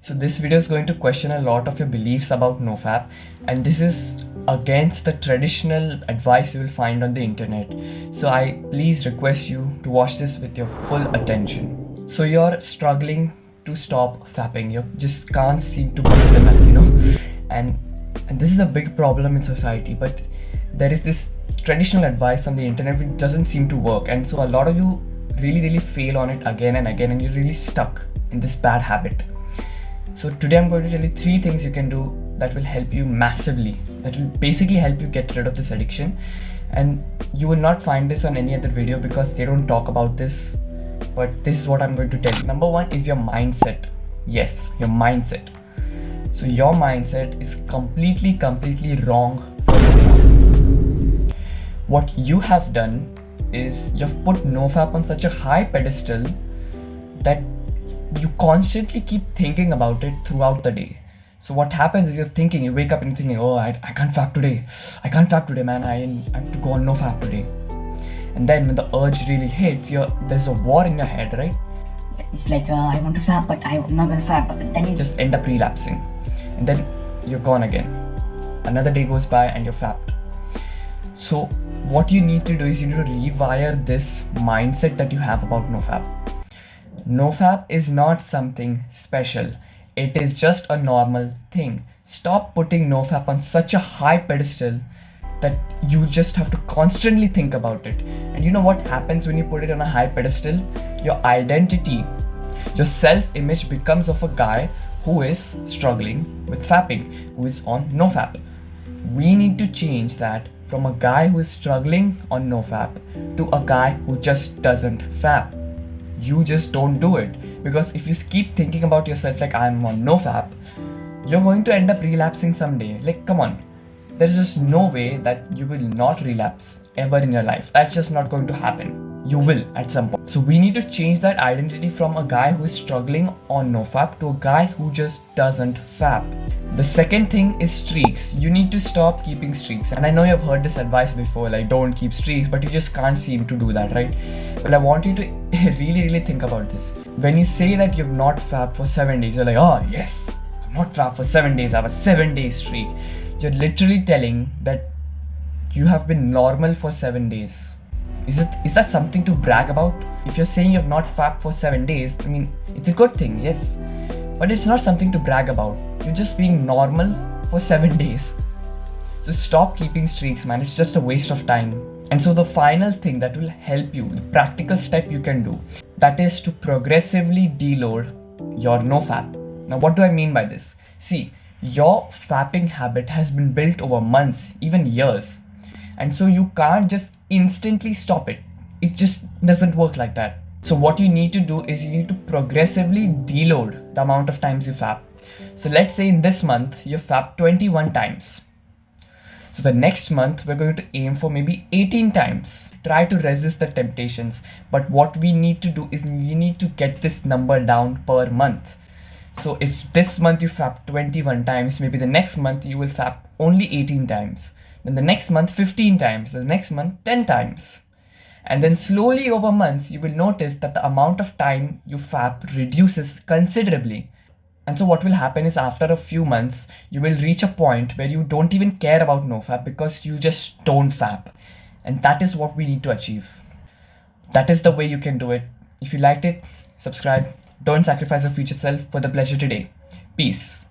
So this video is going to question a lot of your beliefs about nofap, and this is against the traditional advice you will find on the internet. So I please request you to watch this with your full attention. So you're struggling to stop fapping, you just can't seem to bust the nut, and this is a big problem in society, but there is this traditional advice on the internet which doesn't seem to work, and so a lot of you really fail on it again and again, and you're really stuck in this bad habit. So today I'm going to tell you 3 things you can do that will help you massively, that will basically help you get rid of this addiction. And you will not find this on any other video because they don't talk about this, but this is what I'm going to tell you. Number 1 is your mindset. Yes, your mindset. So your mindset is completely wrong for nofap. What you have done is you've put nofap on such a high pedestal that you constantly keep thinking about it throughout the day. So what happens is you wake up and you're thinking, oh, I can't fap today, man, I have to go on nofap today. And then when the urge really hits, there's a war in your head, right? It's like, I want to fap, but I'm not gonna fap. But then you just end up relapsing. And then you're gone again. Another day goes by and you're fapped. So what you need to do is you need to rewire this mindset that you have about nofap. Nofap is not something special. It is just a normal thing. Stop putting nofap on such a high pedestal that you just have to constantly think about it. And you know what happens when you put it on a high pedestal? Your identity, your self-image becomes of a guy who is struggling with fapping, who is on nofap. We need to change that from a guy who is struggling on nofap to a guy who just doesn't fap. You just don't do it, because if you keep thinking about yourself like I'm on nofap, you're going to end up relapsing someday. Like, come on, there's just no way that you will not relapse ever in your life. That's just not going to happen. You will at some point. So we need to change that identity from a guy who is struggling on nofap to a guy who just doesn't fap. The second thing is streaks. You need to stop keeping streaks. And I know you've heard this advice before, like don't keep streaks, but you just can't seem to do that, right? Well, I want you to really think about this. When you say that you've not fapped for 7 days, you're like, oh yes, I'm not fapped for 7 days, I have a 7-day streak. You're literally telling that you have been normal for 7 days. Is that something to brag about? If you're saying you've not fapped for 7 days, I mean, it's a good thing, yes. But it's not something to brag about. You're just being normal for 7 days. So stop keeping streaks, man. It's just a waste of time. And so the final thing that will help you, the practical step you can do, that is to progressively deload your nofap. Now, what do I mean by this? See, your fapping habit has been built over months, even years. And so you can't just instantly stop it. It just doesn't work like that. So what you need to do is you need to progressively deload the amount of times you fap. So let's say in this month, you fap 21 times. So the next month, we're going to aim for maybe 18 times. Try to resist the temptations. But what we need to do is we need to get this number down per month. So if this month you fap 21 times, maybe the next month you will fap only 18 times. Then the next month 15 times, the next month 10 times. And then slowly over months, you will notice that the amount of time you fap reduces considerably. And so what will happen is after a few months, you will reach a point where you don't even care about nofap because you just don't fap. And that is what we need to achieve. That is the way you can do it. If you liked it, subscribe. Don't sacrifice your future self for the pleasure today. Peace.